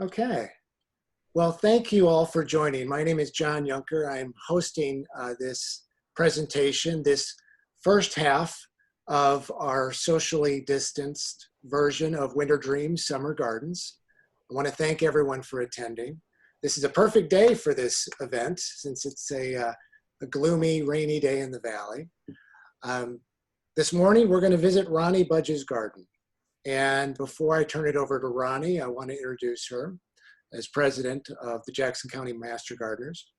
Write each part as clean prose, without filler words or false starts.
Okay. Well, thank you all for joining. My name is John Yunker. I'm hosting this presentation, this first half of our socially distanced version of Winter Dreams Summer Gardens. I want to thank everyone for attending. This is a perfect day for this event since it's a gloomy, rainy day in the valley. This morning, we're going to visit Ronnie Budge's garden. And before I turn it over to Ronnie, I want to introduce her as president of the Jackson County Master Gardeners.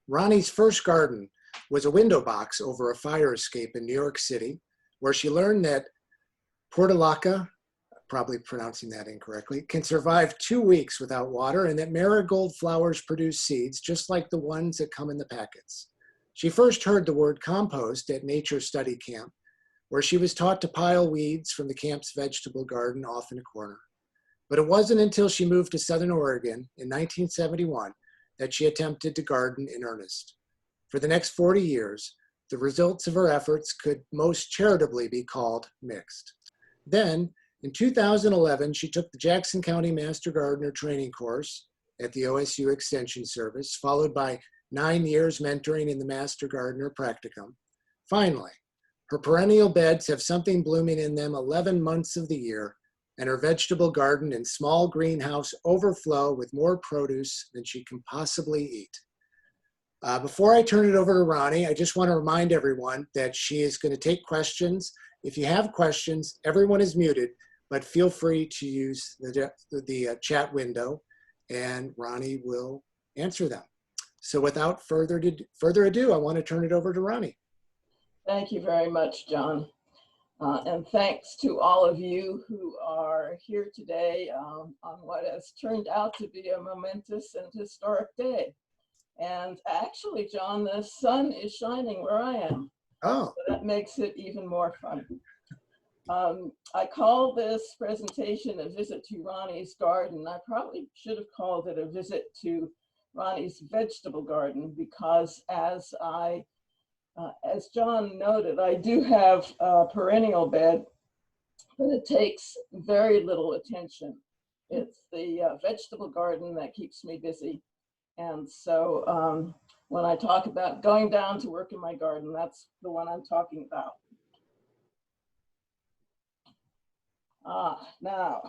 Ronnie's first garden was a window box over a fire escape in New York City, where she learned that portulaca, probably pronouncing that incorrectly, can survive 2 weeks without water, and that marigold flowers produce seeds just like the ones that come in the packets. She first heard the word compost at Nature Study Camp, where she was taught to pile weeds from the camp's vegetable garden off in a corner. But it wasn't until she moved to Southern Oregon in 1971 that she attempted to garden in earnest. For the next 40 years, the results of her efforts could most charitably be called mixed. Then, in 2011, she took the Jackson County Master Gardener training course at the OSU Extension Service, followed by 9 years mentoring in the Master Gardener practicum. Finally, her perennial beds have something blooming in them 11 months of the year, and her vegetable garden and small greenhouse overflow with more produce than she can possibly eat. Before I turn it over to Ronnie, I just want to remind everyone that she is going to take questions. If you have questions, everyone is muted, but feel free to use the chat window, and Ronnie will answer them. So without further ado, I want to turn it over to Ronnie. Thank you very much, John. And thanks to all of you who are here today on what has turned out to be a momentous and historic day. And actually, John, the sun is shining where I am. Oh. So that makes it even more fun. I call this presentation a visit to Ronnie's garden. I probably should have called it a visit to Ronnie's vegetable garden because as John noted, I do have a perennial bed, but it takes very little attention. It's the vegetable garden that keeps me busy. And so when I talk about going down to work in my garden, that's the one I'm talking about. Now,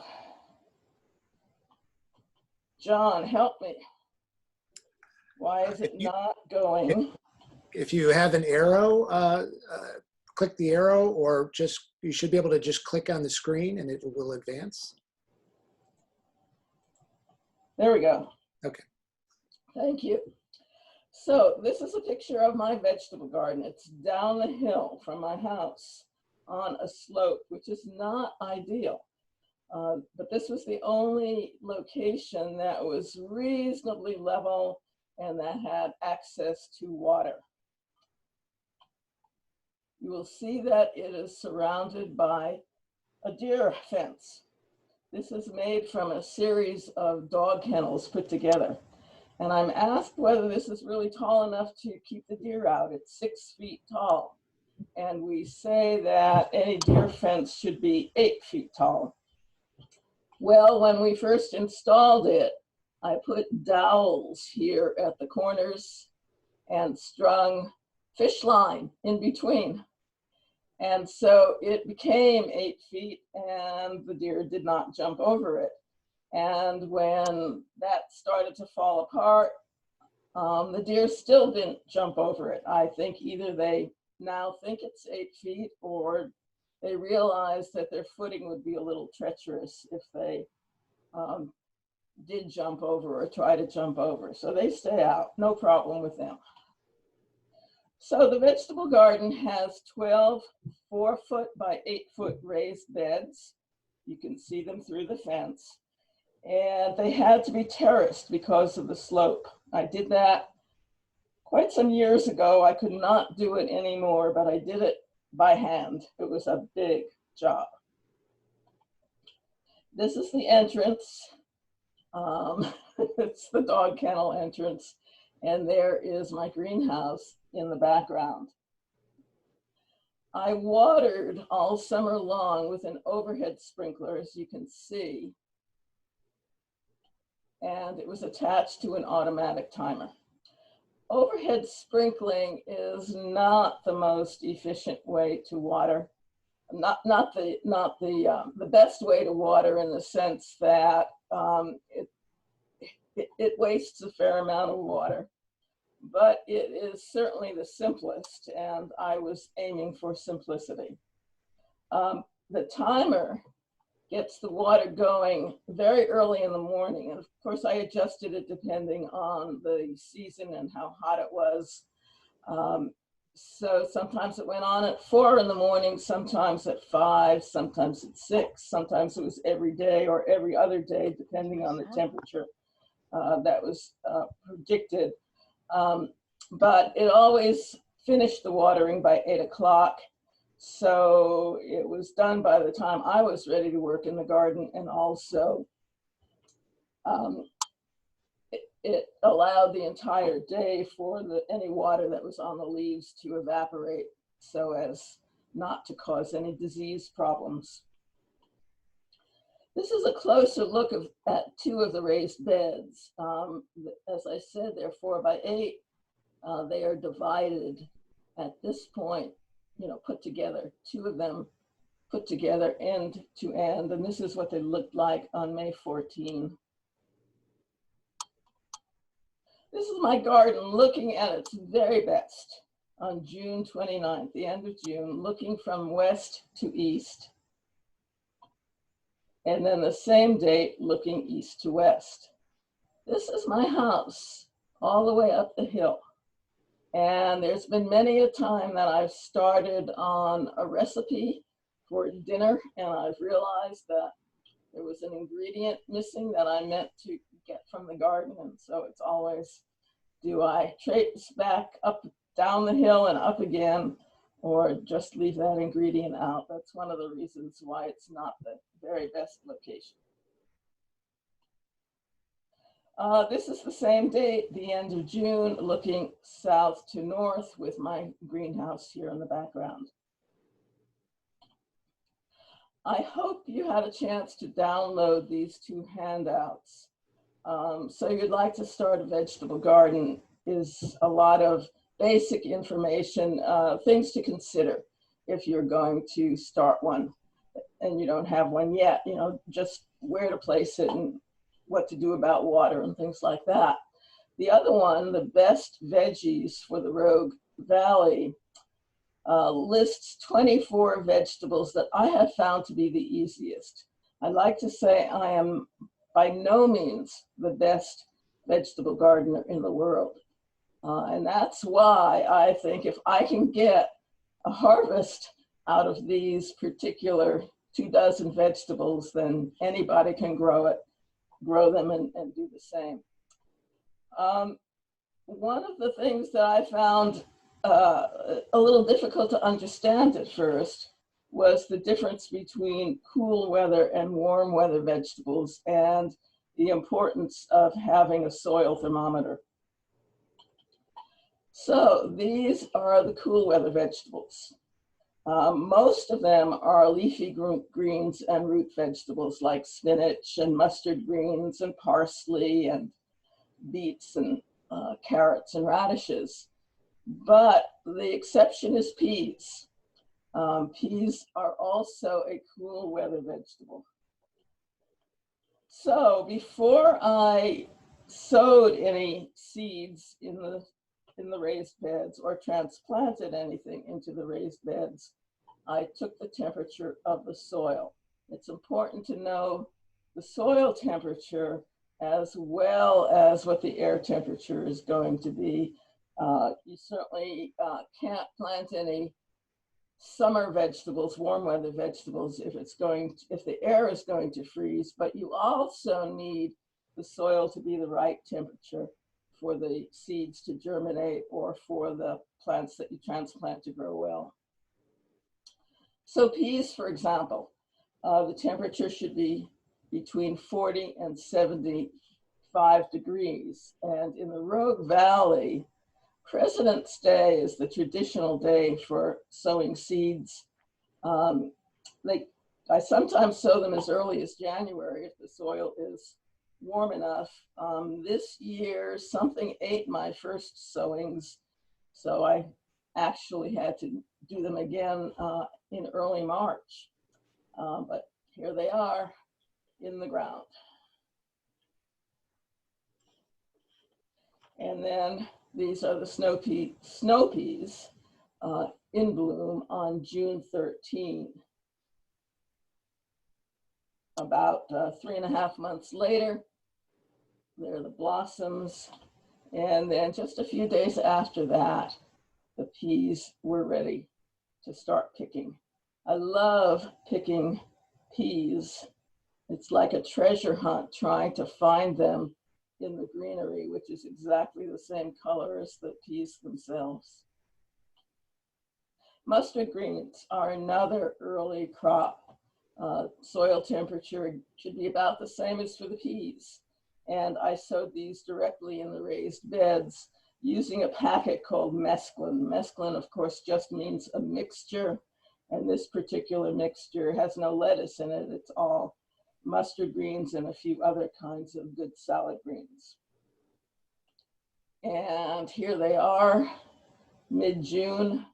John, help me. Why is it not going? If you have an arrow, click the arrow, or you should be able to just click on the screen and it will advance. There we go. Okay. Thank you. So this is a picture of my vegetable garden. It's down the hill from my house on a slope, which is not ideal. But this was the only location that was reasonably level and that had access to water. You will see that it is surrounded by a deer fence. This is made from a series of dog kennels put together. And I'm asked whether this is really tall enough to keep the deer out. It's 6 feet tall. And we say that any deer fence should be 8 feet tall. Well, when we first installed it, I put dowels here at the corners and strung fish line in between. And so it became 8 feet and the deer did not jump over it. And when that started to fall apart, the deer still didn't jump over it. I think either they now think it's 8 feet or they realize that their footing would be a little treacherous if they did jump over or try to jump over. So they stay out, no problem with them. So the vegetable garden has 12 4-foot by 8-foot raised beds. You can see them through the fence. And they had to be terraced because of the slope. I did that quite some years ago. I could not do it anymore, but I did it by hand. It was a big job. This is the entrance. It's the dog kennel entrance. And there is my greenhouse in the background. I watered all summer long with an overhead sprinkler, as you can see. and it was attached to an automatic timer. Overhead sprinkling is not the most efficient way to water. Not the best way to water, in the sense that it wastes a fair amount of water, but it is certainly the simplest, and I was aiming for simplicity. The timer gets the water going very early in the morning, and of course I adjusted it depending on the season and how hot it was. So sometimes it went on at 4 in the morning, sometimes at 5, sometimes at 6, sometimes it was every day or every other day, depending on the temperature that was predicted. But it always finished the watering by 8 o'clock. So it was done by the time I was ready to work in the garden, and also it allowed the entire day for any water that was on the leaves to evaporate, so as not to cause any disease problems. This is a closer look at 2 of the raised beds. As I said, they're 4 by 8. They are divided at this point, put together, 2 of them put together end to end, and this is what they looked like on May 14. This is my garden looking at its very best on June 29th, the end of June, looking from west to east. And then the same date looking east to west. This is my house all the way up the hill. And there's been many a time that I've started on a recipe for dinner, and I've realized that there was an ingredient missing that I meant to get from the garden. And so it's always, do I traipse back up, down the hill and up again, or just leave that ingredient out? That's one of the reasons why it's not the very best location. This is the same date, the end of June, looking south to north with my greenhouse here in the background. I hope you had a chance to download these 2 handouts. So you'd like to start a vegetable garden is a lot of basic information, things to consider if you're going to start one and you don't have one yet, just where to place it and what to do about water and things like that. The other one, the best veggies for the Rogue Valley, lists 24 vegetables that I have found to be the easiest. I like to say I am by no means the best vegetable gardener in the world. And that's why I think if I can get a harvest out of these particular 24 vegetables, then anybody can grow them and do the same. One of the things that I found a little difficult to understand at first was the difference between cool weather and warm weather vegetables, and the importance of having a soil thermometer. So these are the cool weather vegetables. Most of them are leafy greens and root vegetables like spinach and mustard greens and parsley and beets and carrots and radishes. But the exception is peas. Peas are also a cool weather vegetable. So before I sowed any seeds in the raised beds or transplanted anything into the raised beds, I took the temperature of the soil. It's important to know the soil temperature as well as what the air temperature is going to be. You certainly can't plant any summer vegetables, warm weather vegetables, if the air is going to freeze, but you also need the soil to be the right temperature for the seeds to germinate or for the plants that you transplant to grow well. So peas, for example, the temperature should be between 40 and 75 degrees. And in the Rogue Valley, President's Day is the traditional day for sowing seeds. I sometimes sow them as early as January if the soil is warm enough. This year, something ate my first sowings, so I actually had to do them again in early March. But here they are in the ground. And then these are the snow peas in bloom on June 13. About 3.5 months later, there are the blossoms. And then just a few days after that, the peas were ready to start picking. I love picking peas. It's like a treasure hunt trying to find them in the greenery, which is exactly the same color as the peas themselves. Mustard greens are another early crop. Soil temperature should be about the same as for the peas. And I sowed these directly in the raised beds using a packet called mesclun. Mesclun, of course, just means a mixture. And this particular mixture has no lettuce in it. It's all mustard greens and a few other kinds of good salad greens. And here they are, mid-June,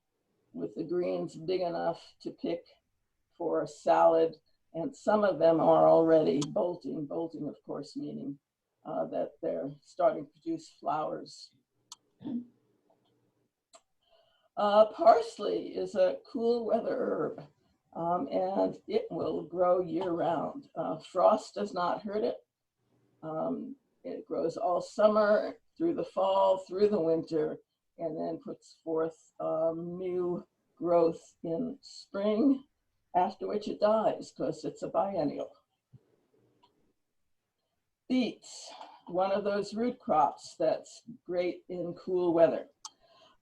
with the greens big enough to pick for a salad. And some of them are already bolting. Bolting, of course, meaning that they're starting to produce flowers. Parsley is a cool weather herb, and it will grow year round. Frost does not hurt it. It grows all summer, through the fall, through the winter, and then puts forth new growth in spring, after which it dies because it's a biennial. Beets, one of those root crops that's great in cool weather.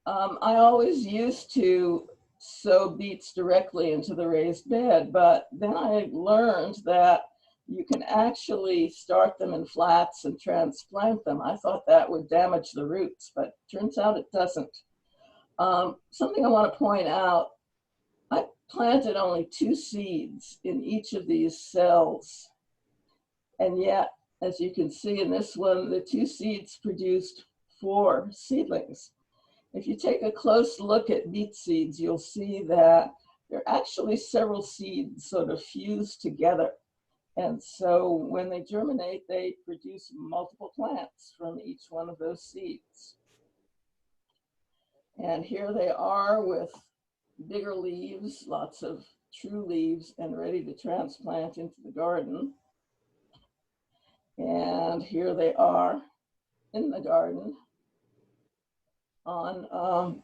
I always used to sow beets directly into the raised bed, but then I learned that you can actually start them in flats and transplant them. I thought that would damage the roots, but turns out it doesn't. Something I want to point out, I planted only 2 seeds in each of these cells. And yet, as you can see in this one, the 2 seeds produced 4 seedlings. If you take a close look at beet seeds, you'll see that there are actually several seeds sort of fused together. And so when they germinate, they produce multiple plants from each one of those seeds. And here they are with bigger leaves, lots of true leaves, and ready to transplant into the garden. And here they are in the garden on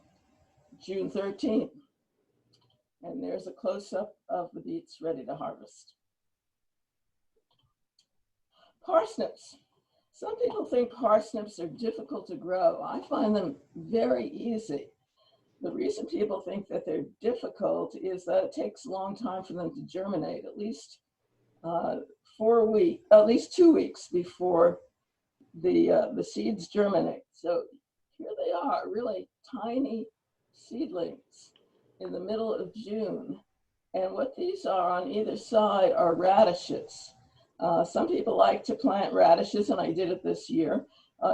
June 13th. And there's a close-up of the beets ready to harvest. Parsnips. Some people think parsnips are difficult to grow. I find them very easy. The reason people think that they're difficult is that it takes a long time for them to germinate, at least 2 weeks before the seeds germinate. So here they are, really tiny seedlings in the middle of June. And what these are on either side are radishes. Some people like to plant radishes, and I did it this year,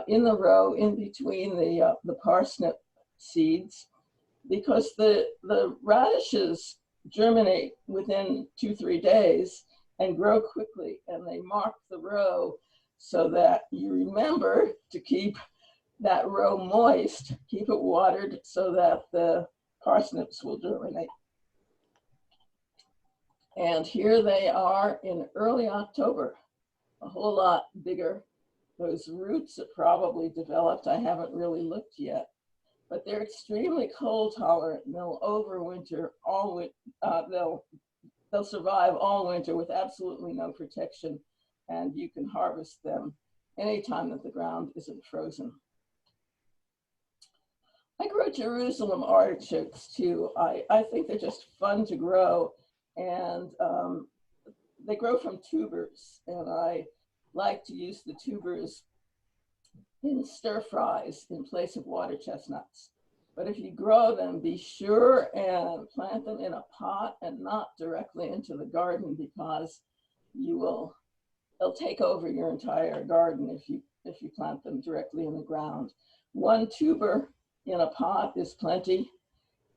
in the row in between the parsnip seeds, because the radishes germinate within 2-3 days and grow quickly, and they mark the row so that you remember to keep that row moist, keep it watered so that the parsnips will germinate. And here they are in early October, a whole lot bigger. Those roots are probably developed. I haven't really looked yet, but they're extremely cold tolerant, and they'll overwinter they'll survive all winter with absolutely no protection, and you can harvest them anytime that the ground isn't frozen. I grow Jerusalem artichokes too. I think they're just fun to grow, and they grow from tubers, and I like to use the tubers in stir fries in place of water chestnuts. But if you grow them, be sure and plant them in a pot and not directly into the garden, because you will they'll take over your entire garden if you plant them directly in the ground. One tuber in a pot is plenty,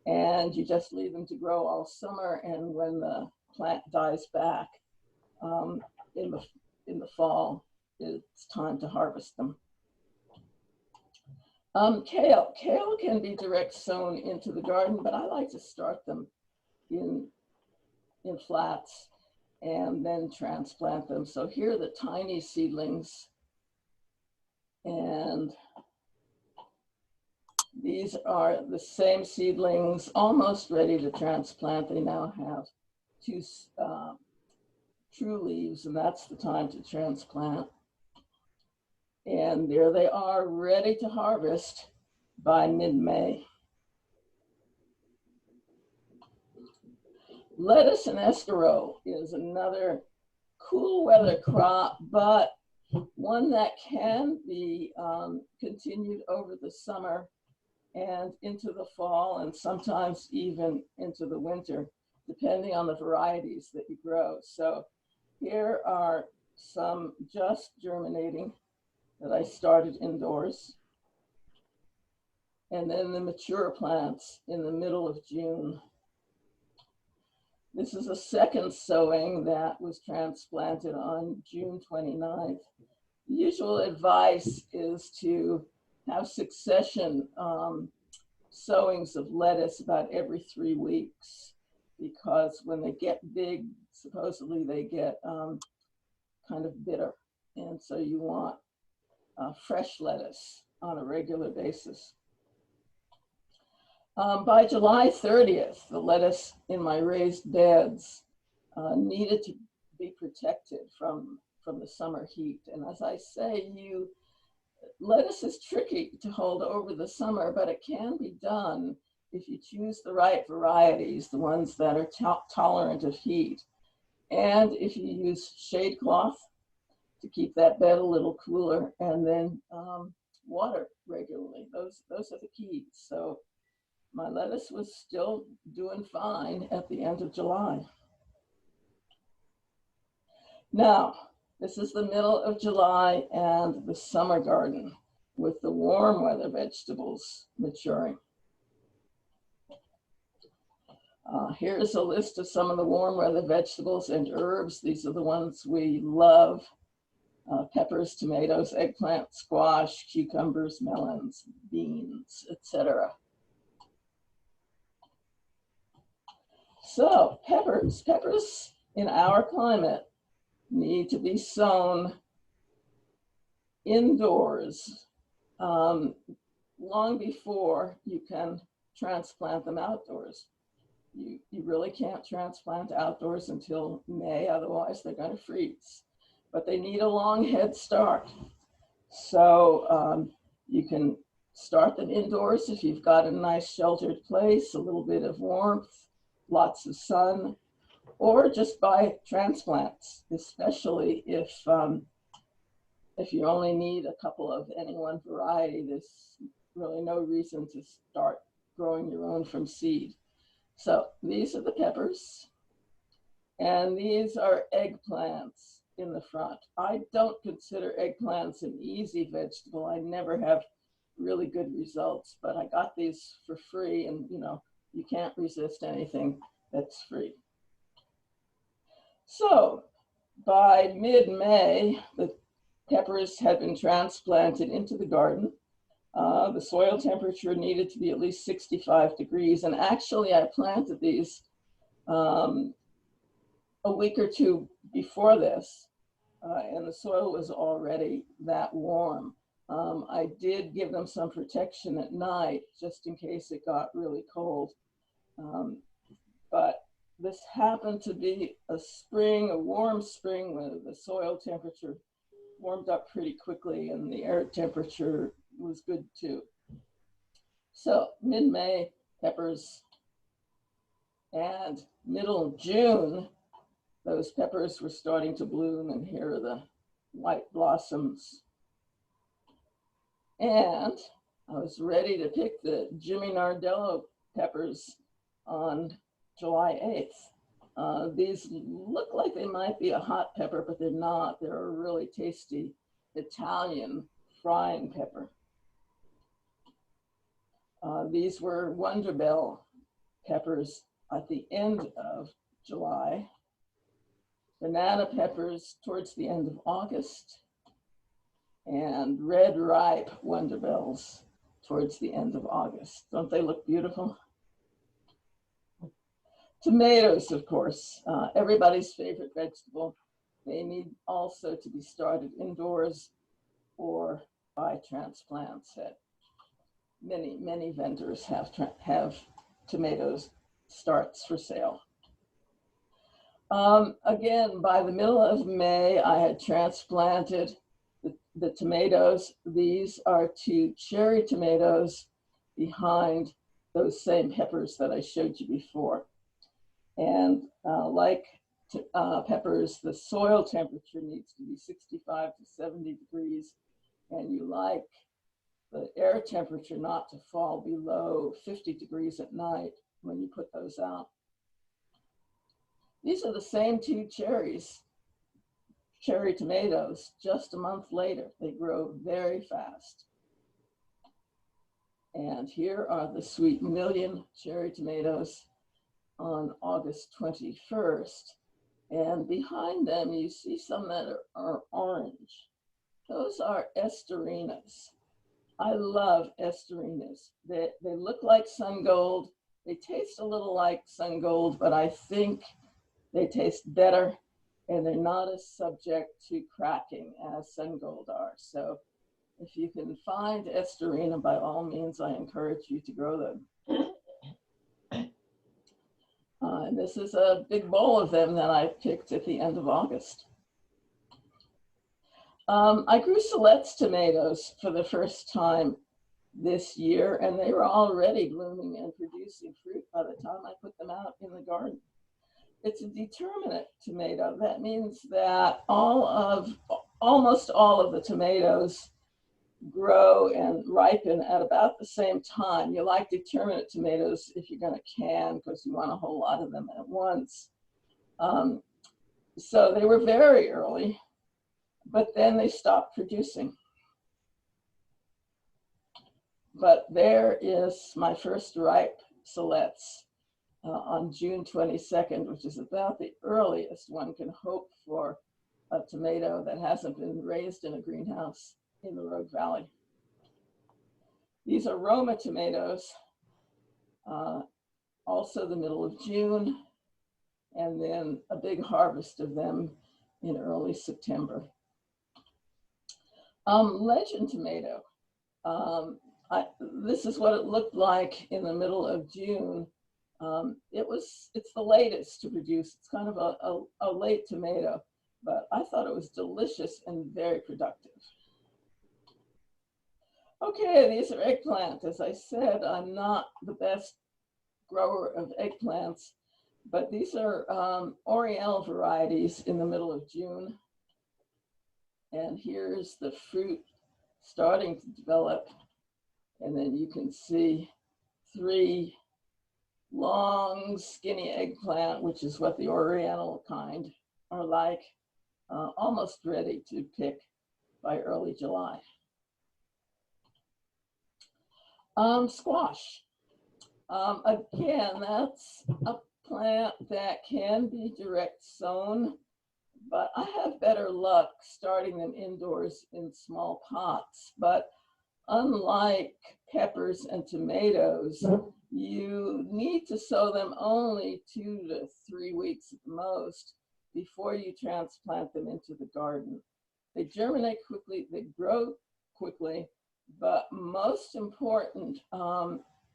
and you just leave them to grow all summer. And when the plant dies back in the fall, it's time to harvest them. Kale can be direct sown into the garden, but I like to start them in flats and then transplant them. So here are the tiny seedlings, and these are the same seedlings, almost ready to transplant. They now have two true leaves, and that's the time to transplant. And there they are, ready to harvest by mid-May. Lettuce and escargot is another cool weather crop, but one that can be continued over the summer and into the fall, and sometimes even into the winter, depending on the varieties that you grow. So here are some just germinating that I started indoors, and then the mature plants in the middle of June. This is a second sowing that was transplanted on June 29th. The usual advice is to have succession sowings of lettuce about every 3 weeks, because when they get big, supposedly they get kind of bitter. And so you want fresh lettuce on a regular basis. By July 30th, the lettuce in my raised beds needed to be protected from the summer heat. And as I say, lettuce is tricky to hold over the summer, but it can be done if you choose the right varieties, the ones that are tolerant of heat. And if you use shade cloth to keep that bed a little cooler, and then water regularly. Those are the keys. So my lettuce was still doing fine at the end of July. Now, this is the middle of July and the summer garden with the warm weather vegetables maturing. Here's a list of some of the warm weather vegetables and herbs. These are the ones we love. Peppers, tomatoes, eggplant, squash, cucumbers, melons, beans, etc. So peppers in our climate need to be sown indoors long before you can transplant them outdoors. You really can't transplant outdoors until May, otherwise they're going to freeze. But they need a long head start. So you can start them indoors if you've got a nice sheltered place, a little bit of warmth, lots of sun, or just buy transplants, especially if you only need a couple of any one variety. There's really no reason to start growing your own from seed. So these are the peppers, and these are eggplants in the front. I don't consider eggplants an easy vegetable. I never have really good results, but I got these for free, and you can't resist anything that's free. So by mid-May, the peppers had been transplanted into the garden. The soil temperature needed to be at least 65 degrees. And actually, I planted these a week or two before this, and the soil was already that warm. I did give them some protection at night, just in case it got really cold. But this happened to be a warm spring, where the soil temperature warmed up pretty quickly and the air temperature was good too. So mid-May, peppers, and middle of June, those peppers were starting to bloom, and here are the white blossoms. And I was ready to pick the Jimmy Nardello peppers on July 8th. These look like they might be a hot pepper, but they're not. They're a really tasty Italian frying pepper. These were Wonder Bell peppers at the end of July, banana peppers towards the end of August, and red ripe Wonder Bells towards the end of August. Don't they look beautiful? Tomatoes, of course, everybody's favorite vegetable. They need also to be started indoors or by transplants. Many vendors have tomatoes starts for sale. Again, by the middle of May, I had transplanted the tomatoes. These are 2 cherry tomatoes behind those same peppers that I showed you before. And like peppers, the soil temperature needs to be 65 to 70 degrees, and you like the air temperature not to fall below 50 degrees at night when you put those out. These are the same 2 cherry tomatoes, just a month later. They grow very fast. And here are the Sweet Million cherry tomatoes on August 21st. And behind them, you see some that are orange. Those are Esterinas. I love Esterinas. They look like sun gold. They taste a little like sun gold, but I think they taste better and they're not as subject to cracking as sun gold are. So if you can find Esterina, by all means, I encourage you to grow them. And this is a big bowl of them that I picked at the end of August. I grew Silet's tomatoes for the first time this year, and they were already blooming and producing fruit by the time I put them out in the garden. It's a determinate tomato. That means that almost all of the tomatoes grow and ripen at about the same time. You like determinate tomatoes if you're going to can, because you want a whole lot of them at once. So they were very early, but then they stopped producing. But there is my first ripe Silet's on June 22nd, which is about the earliest one can hope for a tomato that hasn't been raised in a greenhouse in the Rogue Valley. These are Roma tomatoes, also the middle of June, and then a big harvest of them in early September. Legend tomato. This is what it looked like in the middle of June. It's the latest to produce. It's kind of a late tomato, but I thought it was delicious and very productive. Okay, these are eggplant. As I said, I'm not the best grower of eggplants, but these are Oriental varieties in the middle of June. And here's the fruit starting to develop. And then you can see 3 long, skinny eggplant, which is what the Oriental kind are like, almost ready to pick by early July. Squash. Again, that's a plant that can be direct sown, but I have better luck starting them indoors in small pots. But unlike peppers and tomatoes, you need to sow them only 2 to 3 weeks at the most before you transplant them into the garden. They germinate quickly, they grow quickly, but most important,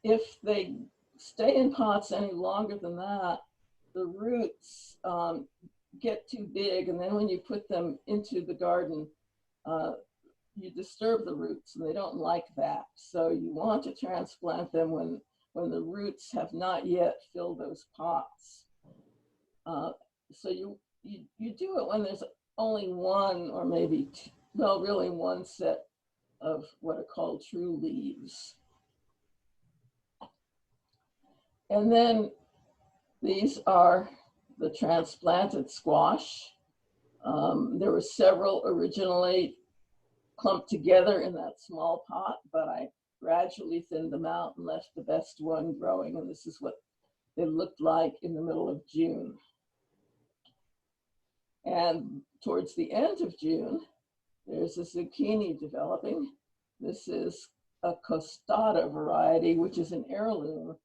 if they stay in pots any longer than that, the roots get too big, and then when you put them into the garden, you disturb the roots, and they don't like that. So you want to transplant them when the roots have not yet filled those pots. So you do it when there's only one or maybe two, well, really one set of what are called true leaves. And then these are the transplanted squash. There were several originally clumped together in that small pot, but I gradually thinned them out and left the best one growing, and this is what they looked like in the middle of June. And towards the end of June, there's a zucchini developing. This is a costata variety, which is an heirloom.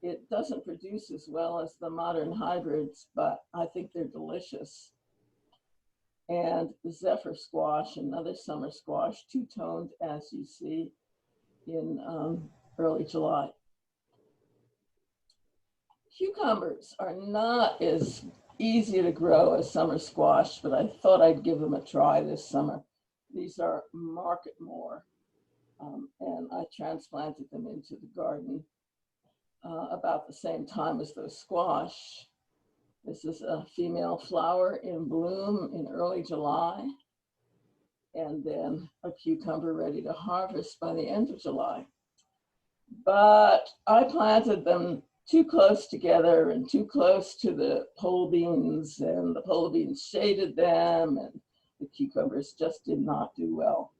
It doesn't produce as well as the modern hybrids, but I think they're delicious. And zephyr squash, another summer squash, two-toned, as you see, in early July. Cucumbers are not as easy to grow as summer squash, but I thought I'd give them a try this summer. These are market more, and I transplanted them into the garden about the same time as those squash. This is a female flower in bloom in early July, and then a cucumber ready to harvest by the end of July. But I planted them too close together and too close to the pole beans, and the pole beans shaded them, and the cucumbers just did not do well.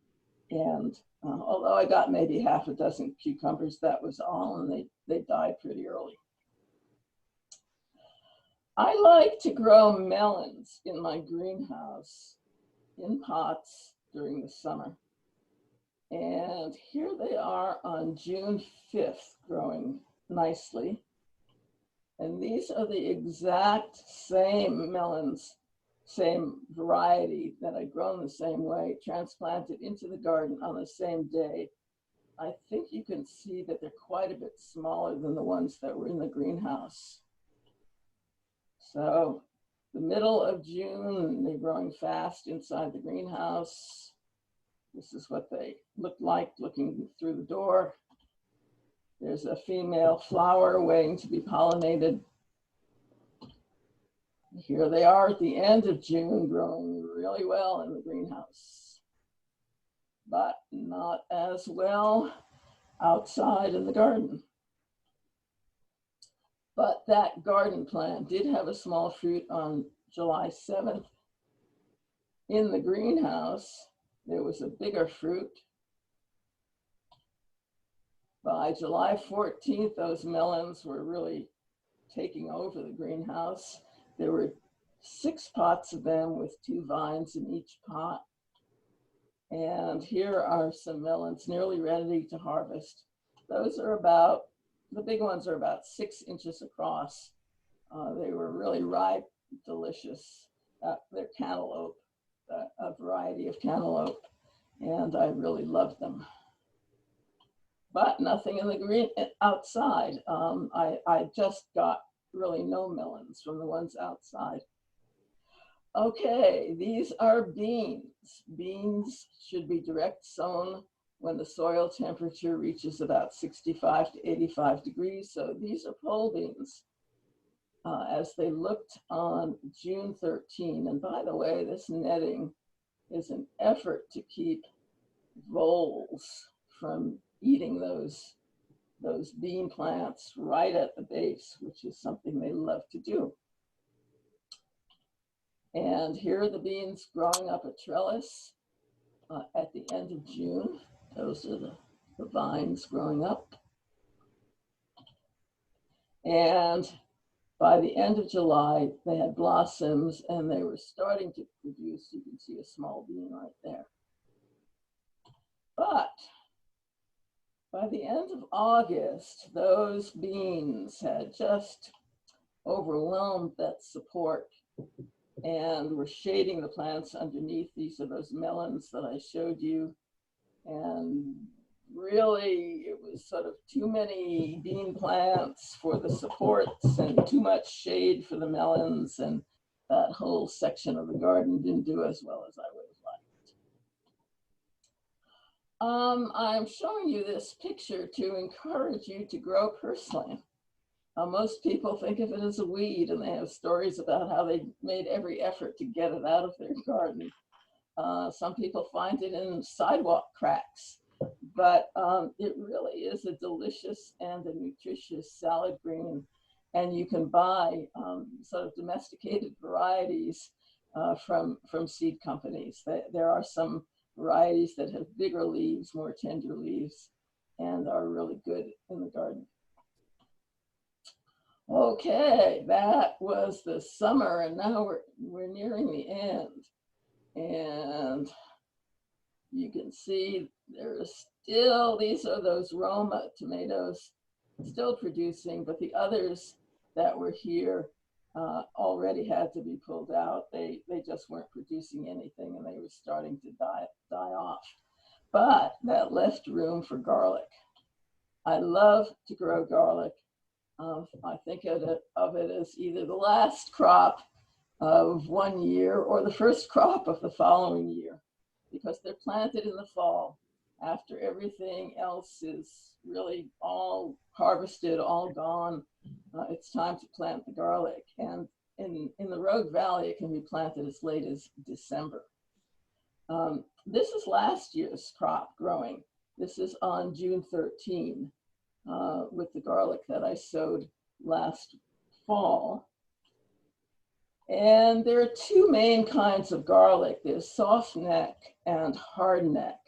And although I got maybe half a dozen cucumbers, that was all, and they died pretty early. I like to grow melons in my greenhouse in pots during the summer. And here they are on June 5th, growing nicely. And these are the exact same melons, same variety that I'd grown the same way, transplanted into the garden on the same day. I think you can see that they're quite a bit smaller than the ones that were in the greenhouse. So the middle of June, they're growing fast inside the greenhouse. This is what they look like looking through the door. There's a female flower waiting to be pollinated. Here they are at the end of June, growing really well in the greenhouse, but not as well outside in the garden. But that garden plant did have a small fruit on July 7th. In the greenhouse, there was a bigger fruit. By July 14th, those melons were really taking over the greenhouse. There were 6 pots of them with 2 vines in each pot. And here are some melons nearly ready to harvest. Those are about, the big ones are about 6 inches across. They were really ripe, delicious. They're cantaloupe, a variety of cantaloupe, and I really loved them. But nothing in the green outside. I just got really no melons from the ones outside. Okay, these are beans. Beans should be direct sown when the soil temperature reaches about 65 to 85 degrees. So these are pole beans as they looked on June 13. And by the way, this netting is an effort to keep voles from eating those bean plants right at the base, which is something they love to do. And here are the beans growing up a trellis at the end of June. Those are the vines growing up. And by the end of July, they had blossoms and they were starting to produce. You can see a small bean right there. But by the end of August, those beans had just overwhelmed that support and were shading the plants underneath. These are those melons that I showed you. And really, it was sort of too many bean plants for the supports and too much shade for the melons. And that whole section of the garden didn't do as well as I would have liked. I'm showing you this picture to encourage you to grow purslane. Most people think of it as a weed, and they have stories about how they made every effort to get it out of their garden. Some people find it in sidewalk cracks, but it really is a delicious and a nutritious salad green. and you can buy sort of domesticated varieties from seed companies. There are some varieties that have bigger leaves, more tender leaves, and are really good in the garden. Okay, that was the summer, and now we're nearing the end. And you can see there's still, these are those Roma tomatoes still producing, but the others that were here already had to be pulled out. They just weren't producing anything, and they were starting to die off. But that left room for garlic. I love to grow garlic. I think of it as either the last crop of one year or the first crop of the following year, because they're planted in the fall after everything else is really all harvested, all gone. It's time to plant the garlic. And in the Rogue Valley, it can be planted as late as December. This is last year's crop growing. This is on June 13 with the garlic that I sowed last fall. And there are two main kinds of garlic. There's soft neck and hard neck.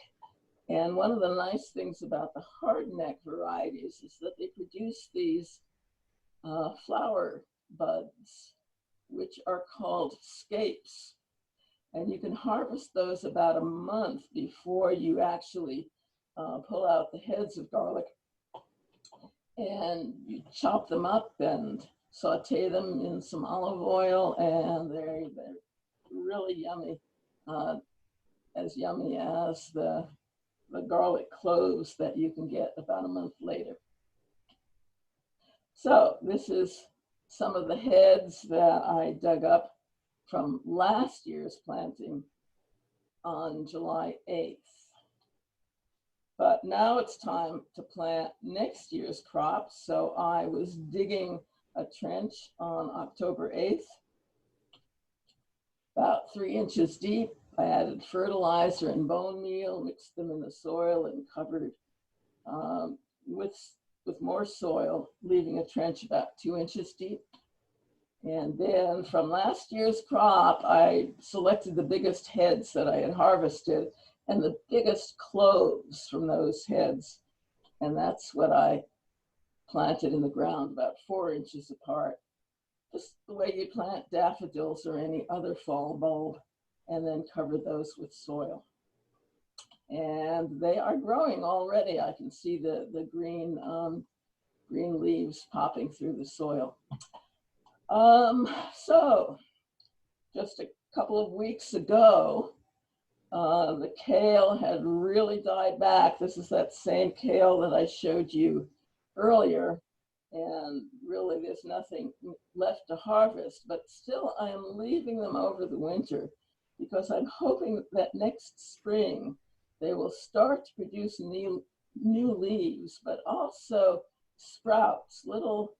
And one of the nice things about the hard neck varieties is that they produce these flower buds, which are called scapes. And you can harvest those about a month before you actually pull out the heads of garlic. And you chop them up and saute them in some olive oil, and they're really yummy, as yummy as the garlic cloves that you can get about a month later. So this is some of the heads that I dug up from last year's planting on July 8th. But now it's time to plant next year's crop. So I was digging a trench on October 8th, about 3 inches deep. I added fertilizer and bone meal, mixed them in the soil, and covered with more soil, leaving a trench about 2 inches deep. And then from last year's crop, I selected the biggest heads that I had harvested and the biggest cloves from those heads. And that's what I planted in the ground, about 4 inches apart, just the way you plant daffodils or any other fall bulb, and then cover those with soil. And they are growing already. I can see the green leaves popping through the soil. So just a couple of weeks ago, the kale had really died back. This is that same kale that I showed you earlier. And really there's nothing left to harvest, but still I am leaving them over the winter because I'm hoping that next spring they will start to produce new leaves, but also sprouts, little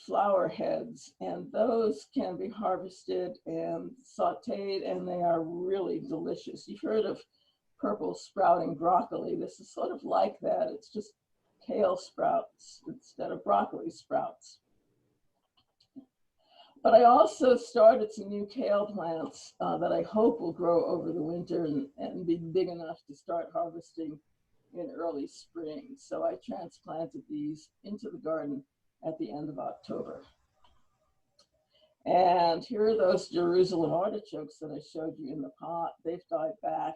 flower heads, and those can be harvested and sauteed, and they are really delicious. You've heard of purple sprouting broccoli. This is sort of like that. It's just kale sprouts instead of broccoli sprouts. But I also started some new kale plants that I hope will grow over the winter and be big enough to start harvesting in early spring. So I transplanted these into the garden at the end of October. And here are those Jerusalem artichokes that I showed you in the pot. They've died back,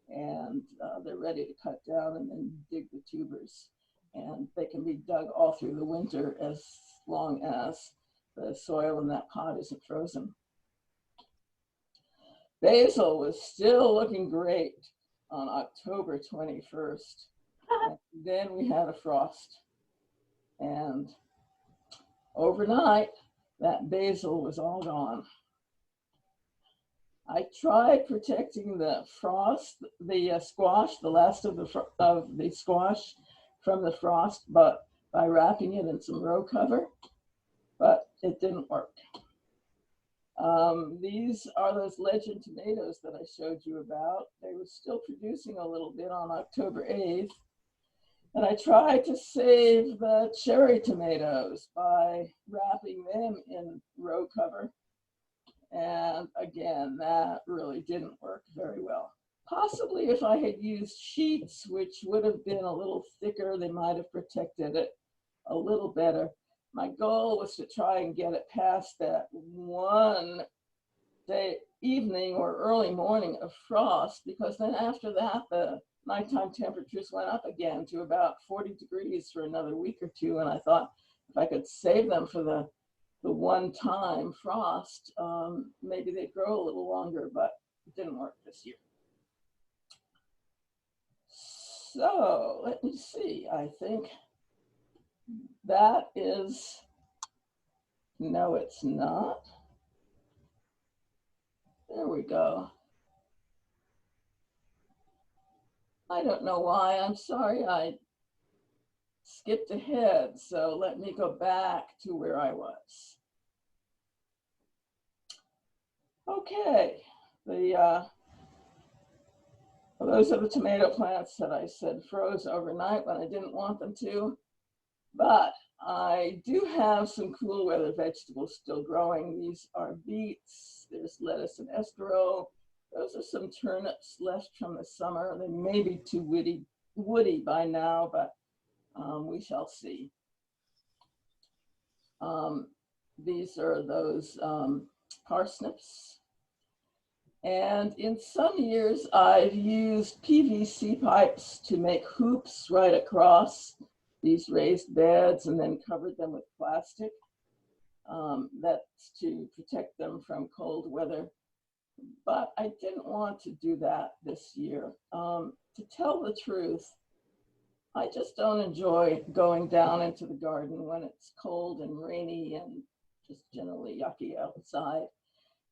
and they're ready to cut down and then dig the tubers. And they can be dug all through the winter as long as the soil in that pot isn't frozen. Basil was still looking great on October 21st. And then we had a frost. And overnight, that basil was all gone. I tried protecting the frost, the squash, the last of the squash from the frost, but by wrapping it in some row cover, but it didn't work. These are those legend tomatoes that I showed you about. They were still producing a little bit on October 8th. And I tried to save the cherry tomatoes by wrapping them in row cover. And again, that really didn't work very well. Possibly if I had used sheets, which would have been a little thicker, they might have protected it a little better. My goal was to try and get it past that one day, evening or early morning of frost, because then after that, the nighttime temperatures went up again to about 40 degrees for another week or two. And I thought if I could save them for the one-time frost, maybe they'd grow a little longer, but it didn't work this year. So let me see, I think that is, no, it's not. There we go. I don't know why, I'm sorry, I skipped ahead. So let me go back to where I was. Okay, those are the tomato plants that I said froze overnight when I didn't want them to. But I do have some cool weather vegetables still growing. These are beets, there's lettuce and escarole. Those are some turnips left from the summer. They may be too woody by now, but we shall see. These are those parsnips. And in some years, I've used PVC pipes to make hoops right across these raised beds and then covered them with plastic. That's to protect them from cold weather. But I didn't want to do that this year. To tell the truth, I just don't enjoy going down into the garden when it's cold and rainy and just generally yucky outside.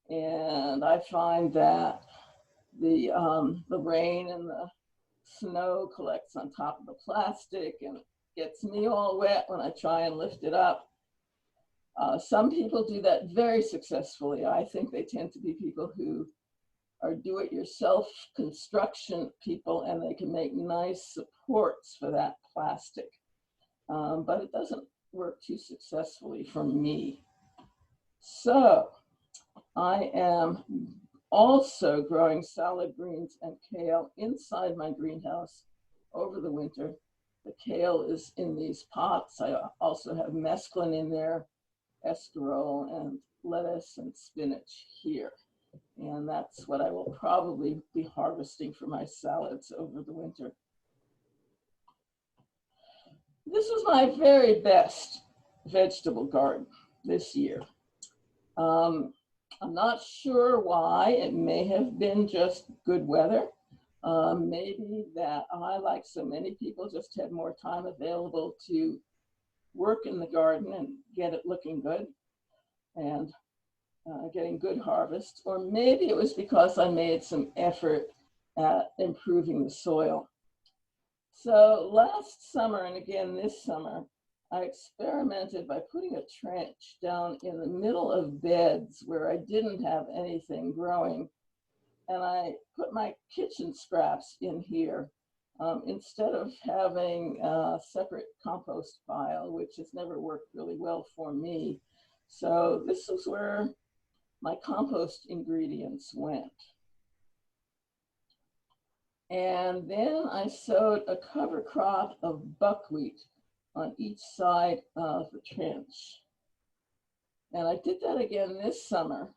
And I find that the rain and the snow collects on top of the plastic and gets me all wet when I try and lift it up. Some people do that very successfully. I think they tend to be people who are do-it-yourself construction people, and they can make nice supports for that plastic. But it doesn't work too successfully for me. So I am also growing salad greens and kale inside my greenhouse over the winter. The kale is in these pots. I also have mesclun in there, escarole and lettuce and spinach here. And that's what I will probably be harvesting for my salads over the winter. This was my very best vegetable garden this year. I'm not sure why. It may have been just good weather. Maybe that I, like so many people, just had more time available to work in the garden and get it looking good and getting good harvest. Or maybe it was because I made some effort at improving the soil. So last summer and again this summer, I experimented by putting a trench down in the middle of beds where I didn't have anything growing. And I put my kitchen scraps in here instead of having a separate compost pile, which has never worked really well for me. So this is where my compost ingredients went. And then I sowed a cover crop of buckwheat on each side of the trench. And I did that again this summer.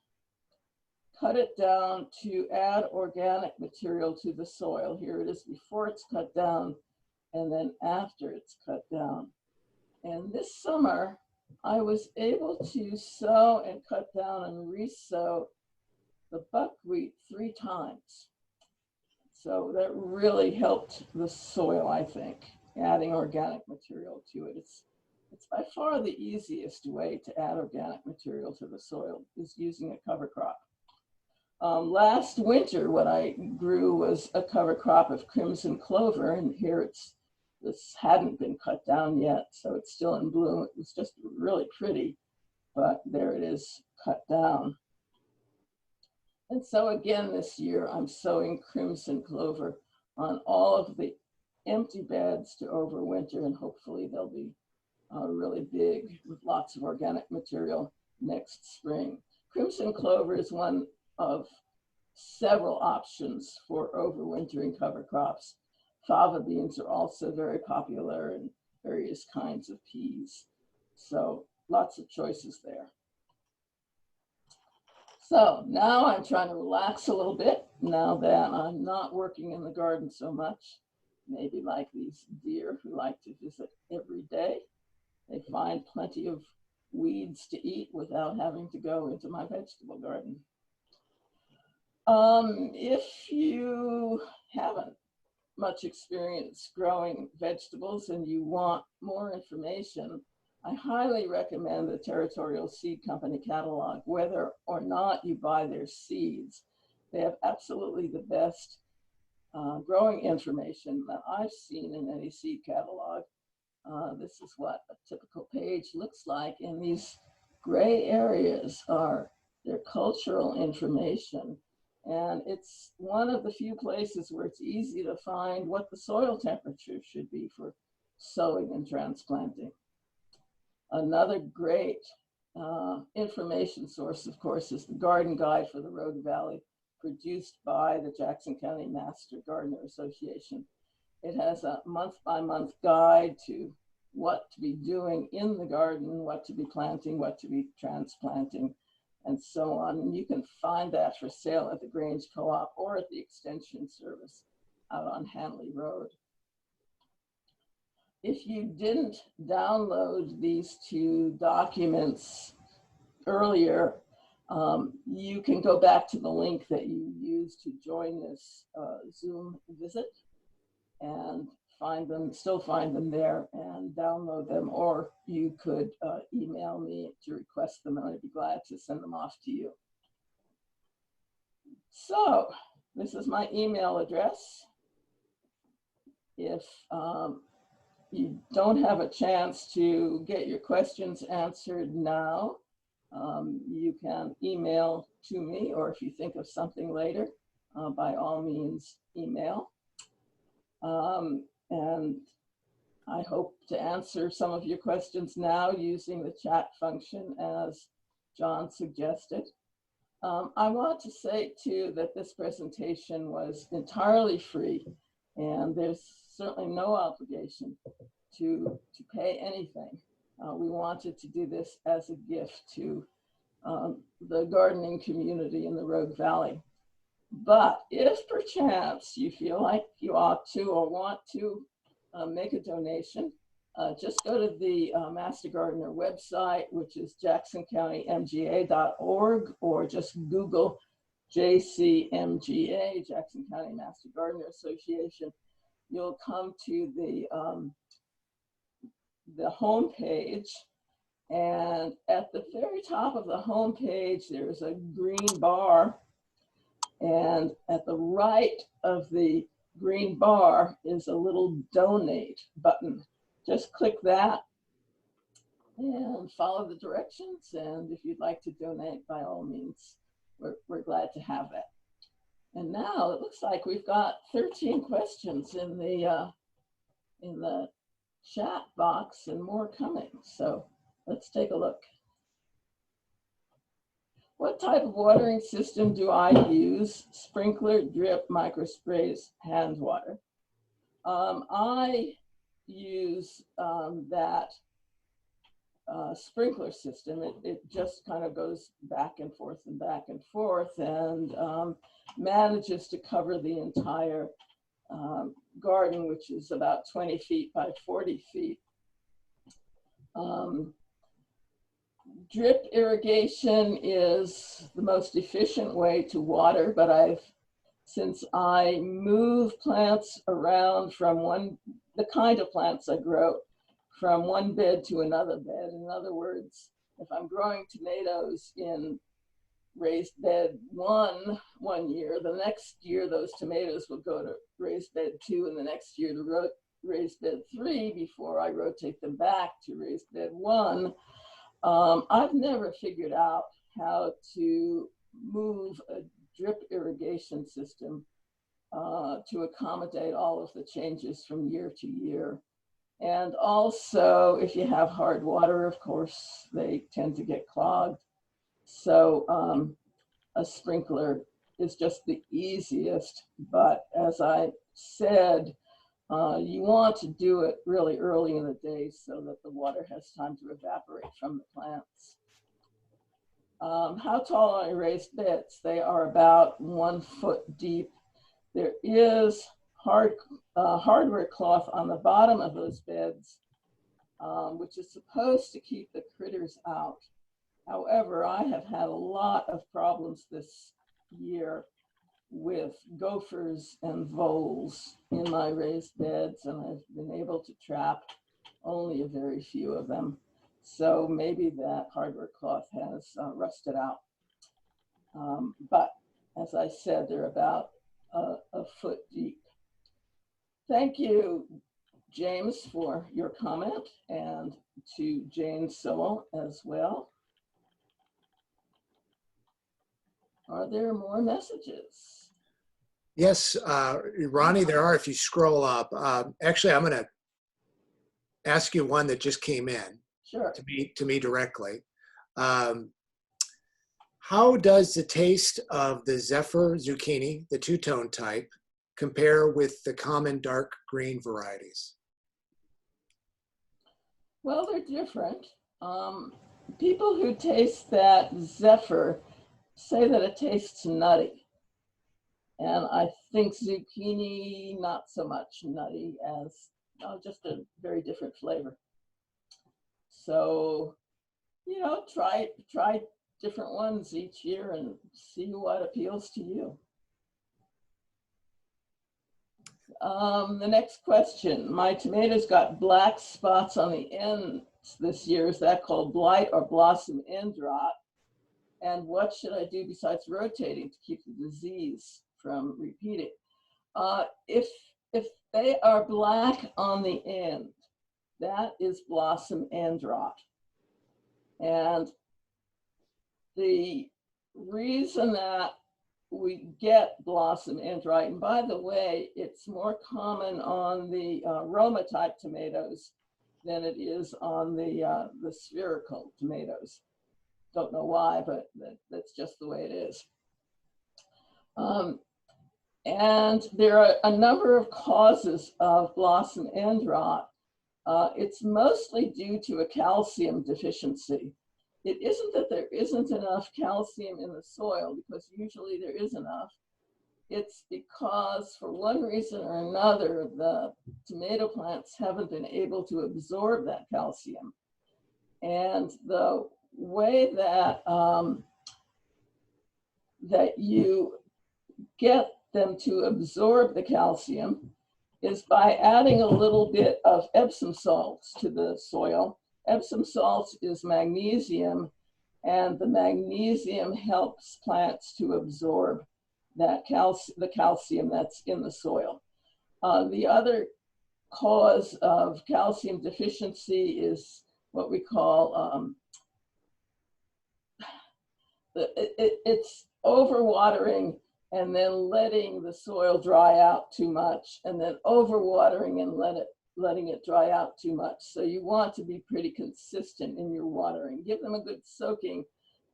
Cut it down to add organic material to the soil. Here it is before it's cut down and then after it's cut down. And this summer, I was able to sow and cut down and re-sow the buckwheat 3 times. So that really helped the soil, I think, adding organic material to it. It's by far the easiest way to add organic material to the soil is using a cover crop. Last winter, what I grew was a cover crop of crimson clover, and here this hadn't been cut down yet, so it's still in bloom. It was just really pretty, but there it is cut down. And so again this year, I'm sowing crimson clover on all of the empty beds to overwinter, and hopefully they'll be really big with lots of organic material next spring. Crimson clover is one of several options for overwintering cover crops. Fava beans are also very popular, and various kinds of peas. So lots of choices there. So now I'm trying to relax a little bit now that I'm not working in the garden so much. Maybe like these deer who like to visit every day. They find plenty of weeds to eat without having to go into my vegetable garden. If you haven't much experience growing vegetables and you want more information, I highly recommend the Territorial Seed Company catalog, whether or not you buy their seeds. They have absolutely the best growing information that I've seen in any seed catalog. This is what a typical page looks like, and these gray areas are their cultural information. And it's one of the few places where it's easy to find what the soil temperature should be for sowing and transplanting. Another great information source, of course, is the Garden Guide for the Rogue Valley, produced by the Jackson County Master Gardener Association. It has a month-by-month guide to what to be doing in the garden, what to be planting, what to be transplanting, and so on. And you can find that for sale at the Grange Co-op or at the Extension Service out on Hanley Road. If you didn't download these two documents earlier, you can go back to the link that you used to join this Zoom visit and still find them there and download them, or you could email me to request them and I'd be glad to send them off to you. So this is my email address. If you don't have a chance to get your questions answered now, you can email to me, or if you think of something later, by all means, email. And I hope to answer some of your questions now using the chat function as John suggested. I want to say too that this presentation was entirely free, and there's certainly no obligation to pay anything. We wanted to do this as a gift to the gardening community in the Rogue Valley. But if perchance you feel like you ought to or want to make a donation, just go to the Master Gardener website, which is jacksoncountymga.org, or just Google JCMGA, Jackson County Master Gardener Association. You'll come to the home page, and at the very top of the home page, there's a green bar. And at the right of the green bar is a little donate button. Just click that and follow the directions. And if you'd like to donate, by all means, we're glad to have that. And now it looks like we've got 13 questions in the chat box and more coming. So let's take a look. What type of watering system do I use? Sprinkler, drip, microsprays, hand water. I use that sprinkler system. It just kind of goes back and forth and manages to cover the entire garden, which is about 20 feet by 40 feet. Drip irrigation is the most efficient way to water, but since I move plants around from the kind of plants I grow, from one bed to another bed. In other words, if I'm growing tomatoes in raised bed one year, the next year those tomatoes will go to raised bed 2, and the next year to raised bed 3 before I rotate them back to raised bed 1. I've never figured out how to move a drip irrigation system to accommodate all of the changes from year to year. And also, if you have hard water, of course, they tend to get clogged. So a sprinkler is just the easiest. But as I said, you want to do it really early in the day so that the water has time to evaporate from the plants. How tall are raised beds? They are about 1 foot deep. There is hardware cloth on the bottom of those beds, which is supposed to keep the critters out. However, I have had a lot of problems this year with gophers and voles in my raised beds, and I've been able to trap only a very few of them. So maybe that hardware cloth has rusted out. But as I said, they're about a foot deep. Thank you, James, for your comment, and to Jane Sowell as well. Are there more messages? Yes, Ronnie, there are if you scroll up. Actually, I'm going to ask you one that just came in. Sure. To me directly. How does the taste of the Zephyr zucchini, the two-tone type, compare with the common dark green varieties? Well, they're different. People who taste that Zephyr say that it tastes nutty. And I think zucchini, not so much nutty, as just a very different flavor. So, you know, try different ones each year and see what appeals to you. The next question, my tomatoes got black spots on the ends this year. Is that called blight or blossom end rot? And what should I do besides rotating to keep the disease from repeating? If they are black on the end, that is blossom end rot. And the reason that we get blossom end rot, and by the way, it's more common on the Roma type tomatoes than it is on the spherical tomatoes. Don't know why, but that's just the way it is. And there are a number of causes of blossom end rot. It's mostly due to a calcium deficiency. It isn't that there isn't enough calcium in the soil, because usually there is enough. It's because for one reason or another, the tomato plants haven't been able to absorb that calcium. And the way that, that you get them to absorb the calcium is by adding a little bit of Epsom salts to the soil. Epsom salts is magnesium, and the magnesium helps plants to absorb that the calcium that's in the soil. The other cause of calcium deficiency is what we call, it's overwatering and then letting the soil dry out too much, and then overwatering and letting it dry out too much. So you want to be pretty consistent in your watering. Give them a good soaking,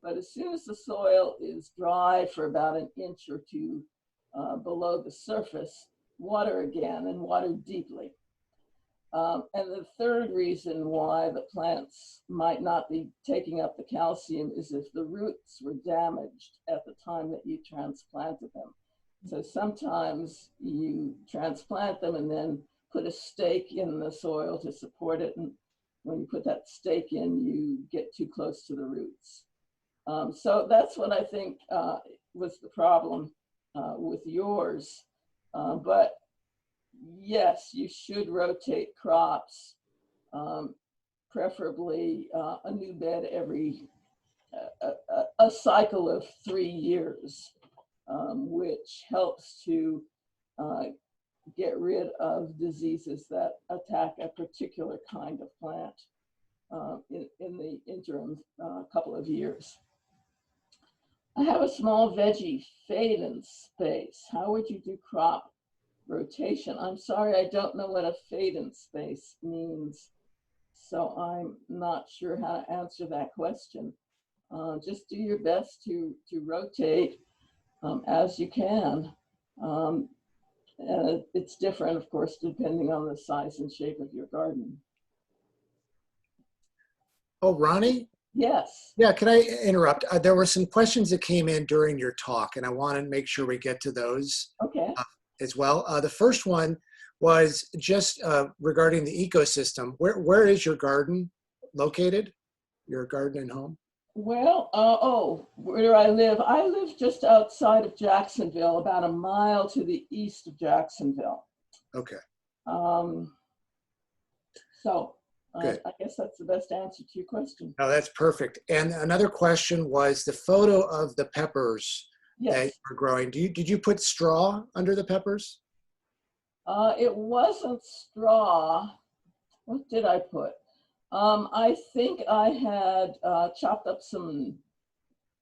but as soon as the soil is dry for about an inch or two below the surface, water again and water deeply. And the third reason why the plants might not be taking up the calcium is if the roots were damaged at the time that you transplanted them. So sometimes you transplant them and then put a stake in the soil to support it. And when you put that stake in, you get too close to the roots. So that's what I think was the problem with yours. But yes, you should rotate crops, preferably a new bed every, a cycle of 3 years, which helps to get rid of diseases that attack a particular kind of plant in the interim couple of years. I have a small veggie fade in space. How would you do crop rotation? I'm sorry, I don't know what a fade in space means, so I'm not sure how to answer that question. Just do your best to rotate as you can. And it's different, of course, depending on the size and shape of your garden. Oh, Ronnie? Yes. Yeah, can I interrupt? There were some questions that came in during your talk, and I want to make sure we get to those Okay. as well. The first one was just regarding the ecosystem. Where is your garden located? Your garden and home? Well, where do I live? I live just outside of Jacksonville, about a mile to the east of Jacksonville. Okay, Um, so good. I guess that's the best answer to your question. No, that's perfect. And another question was the photo of the peppers that Yes. you're growing. Did you put straw under the peppers? It wasn't straw. What did I put? I think I had chopped up some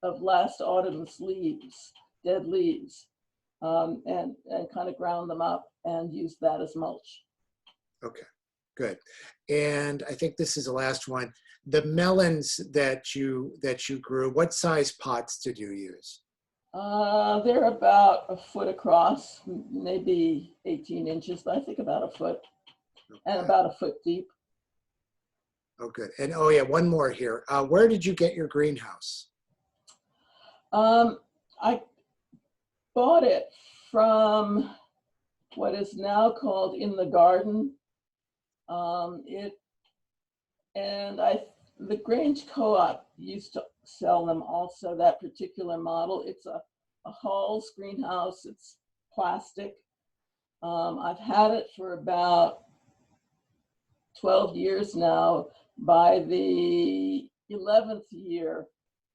of last autumn's leaves, dead leaves, and kind of ground them up and used that as mulch. Okay, good. And I think this is the last one. The melons that you grew, what size pots did you use? They're about a foot across, maybe 18 inches, but I think about a foot, and Okay. about a foot deep. Oh, good. And oh yeah, one more here. Where did you get your greenhouse? I bought it from what is now called In the Garden. The Grange Co-op used to sell them also, that particular model. It's a Hall's greenhouse. It's plastic. I've had it for about 12 years now. By the 11th year,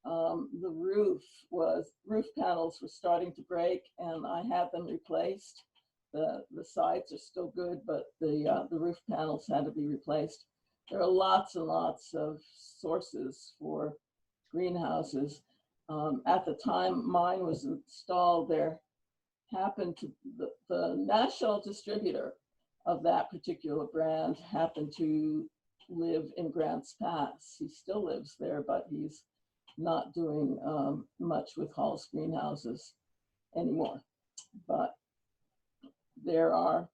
the roof panels were starting to break, and I had them replaced. The sides are still good, but the roof panels had to be replaced. There are lots and lots of sources for greenhouses. At the time mine was installed, there happened to the national distributor of that particular brand happened to live in Grants Pass. He still lives there, but he's not doing much with Hall's greenhouses anymore. But there are,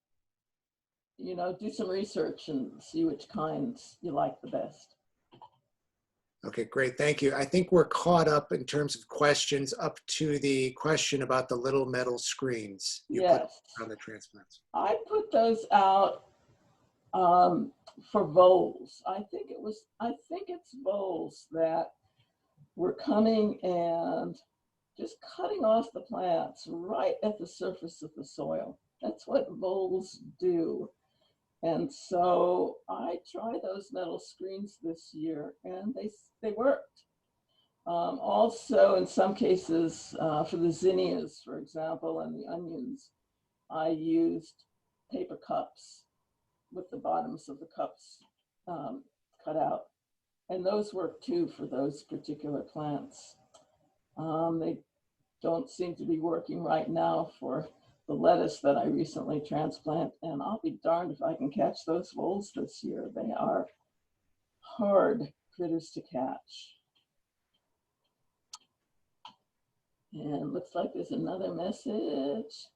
do some research and see which kinds you like the best. Okay, great. Thank you. I think we're caught up in terms of questions up to the question about the little metal screens you put on the transplants. I put those out for voles. I think it's voles that were coming and just cutting off the plants right at the surface of the soil. That's what voles do. And so I tried those metal screens this year, and they worked. Also, in some cases, for the zinnias, for example, and the onions, I used paper cups with the bottoms of the cups cut out. And those work too for those particular plants. They don't seem to be working right now for the lettuce that I recently transplanted, and I'll be darned if I can catch those voles this year. They are hard critters to catch. And looks like there's another message.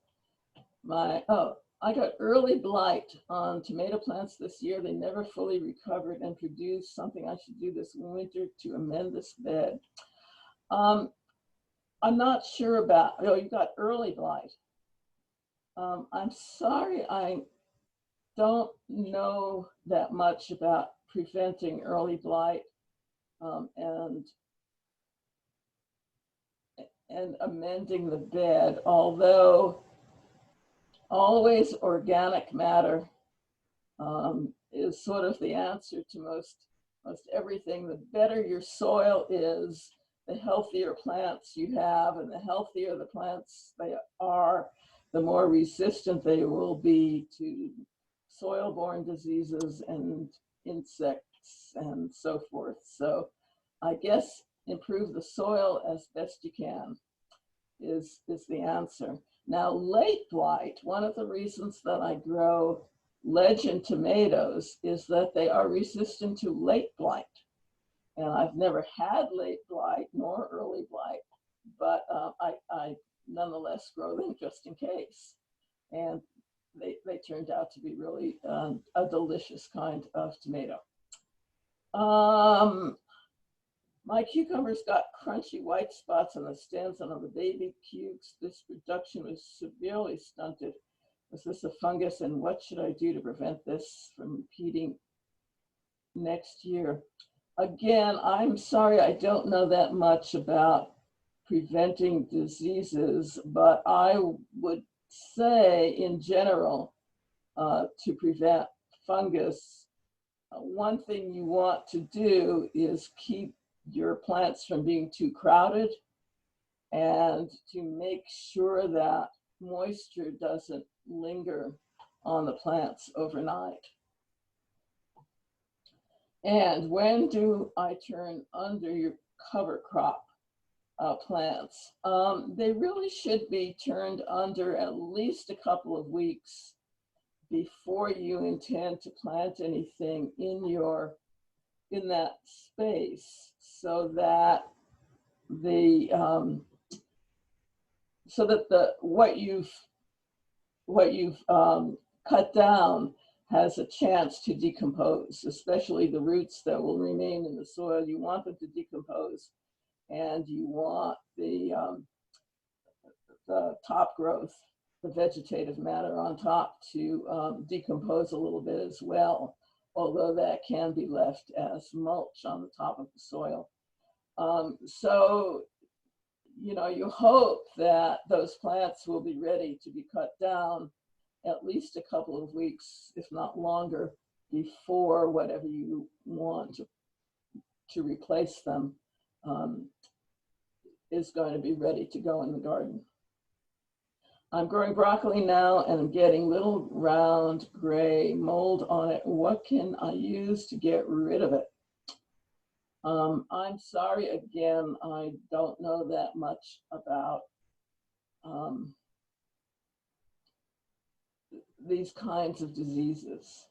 I got early blight on tomato plants this year. They never fully recovered and produced something I should do this winter to amend this bed. I'm not sure about, you got early blight. I'm sorry, I don't know that much about preventing early blight and amending the bed, although always organic matter is sort of the answer to most everything. The better your soil is, the healthier plants you have, and the healthier the plants they are, the more resistant they will be to soil-borne diseases and insects and so forth. So I guess improve the soil as best you can is the answer. Now, late blight, one of the reasons that I grow legend tomatoes is that they are resistant to late blight. And I've never had late blight nor early blight, but I nonetheless grow them just in case. And they turned out to be really a delicious kind of tomato. My cucumbers got crunchy white spots on the stems and on the baby cubes. This production was severely stunted. Was this a fungus, and what should I do to prevent this from repeating next year? Again, I'm sorry, I don't know that much about preventing diseases, but I would say in general, to prevent fungus, one thing you want to do is keep your plants from being too crowded and to make sure that moisture doesn't linger on the plants overnight. And when do I turn under your cover crop plants? They really should be turned under at least a couple of weeks before you intend to plant anything in that space, so that what you've cut down has a chance to decompose, especially the roots that will remain in the soil. You want them to decompose, and you want the top growth, the vegetative matter on top, to decompose a little bit as well, although that can be left as mulch on the top of the soil. So, you know, you hope that those plants will be ready to be cut down at least a couple of weeks, if not longer, before whatever you want to replace them is going to be ready to go in the garden. I'm growing broccoli now and I'm getting little round gray mold on it. What can I use to get rid of it? I'm sorry, again, I don't know that much about these kinds of diseases.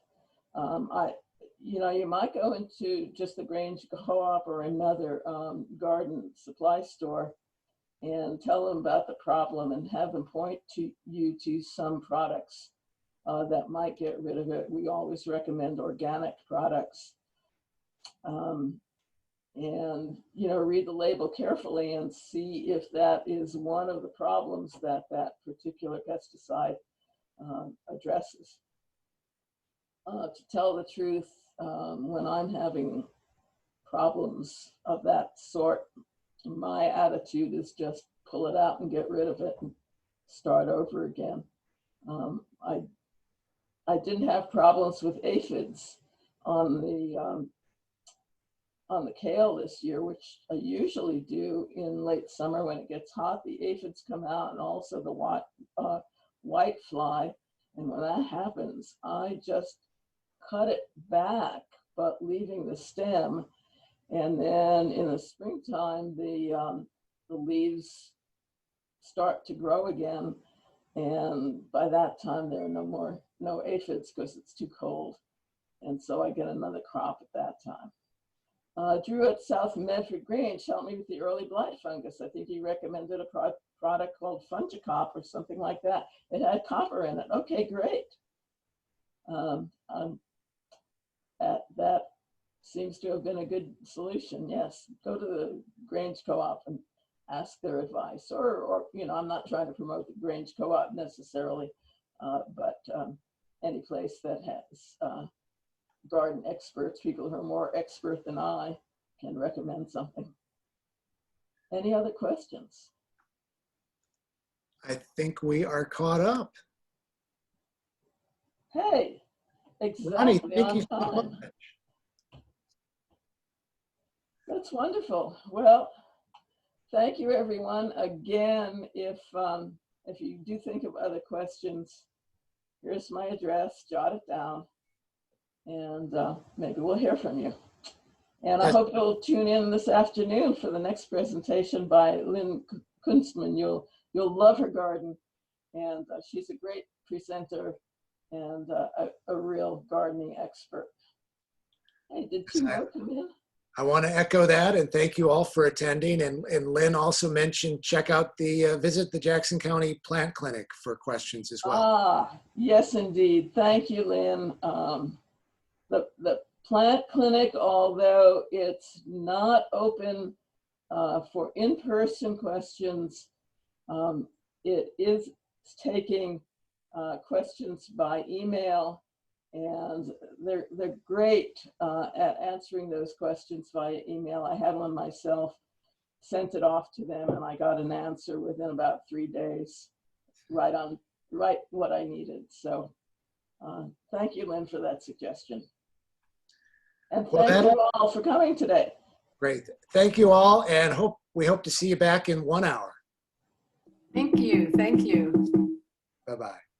You might go into just the Grange Co-op or another garden supply store and tell them about the problem and have them point you to some products that might get rid of it. We always recommend organic products. And, you know, read the label carefully and see if that is one of the problems that that particular pesticide addresses. To tell the truth, when I'm having problems of that sort, my attitude is just pull it out and get rid of it and start over again. I didn't have problems with aphids on the kale this year, which I usually do in late summer when it gets hot. The aphids come out, and also the white fly. And when that happens, I just cut it back, but leaving the stem. And then in the springtime, the leaves start to grow again. And by that time, there are no aphids because it's too cold. And so I get another crop at that time. Drew at South Medford Grange helped me with the early blight fungus. I think he recommended a product called Fungicop or something like that. It had copper in it. Okay, great. That seems to have been a good solution. Yes, go to the Grange Co-op and ask their advice. Or you know, I'm not trying to promote the Grange Co-op necessarily, but any place that has garden experts, people who are more expert than I, can recommend something. Any other questions? I think we are caught up. Hey, exactly. Ronnie, thank you so on time. much. That's wonderful. Well, thank you, everyone. Again, if you do think of other questions, here's my address. Jot it down, and maybe we'll hear from you. And I hope you'll tune in this afternoon for the next presentation by Lynn Kunstman. You'll love her garden, and she's a great presenter and a real gardening expert. Hey, did two more come in? I want to echo that and thank you all for attending. And Lynn also mentioned check out visit the Jackson County Plant Clinic for questions as well. Ah, yes, indeed. Thank you, Lynn. The Plant Clinic, although it's not open for in-person questions, it is taking questions by email, and they're great at answering those questions via email. I had one myself, sent it off to them, and I got an answer within about 3 days, right what I needed. So thank you, Lynn, for that suggestion. And thank you all for coming today. Great. Thank you all, and we hope to see you back in 1 hour. Thank you. Thank you. Bye-bye.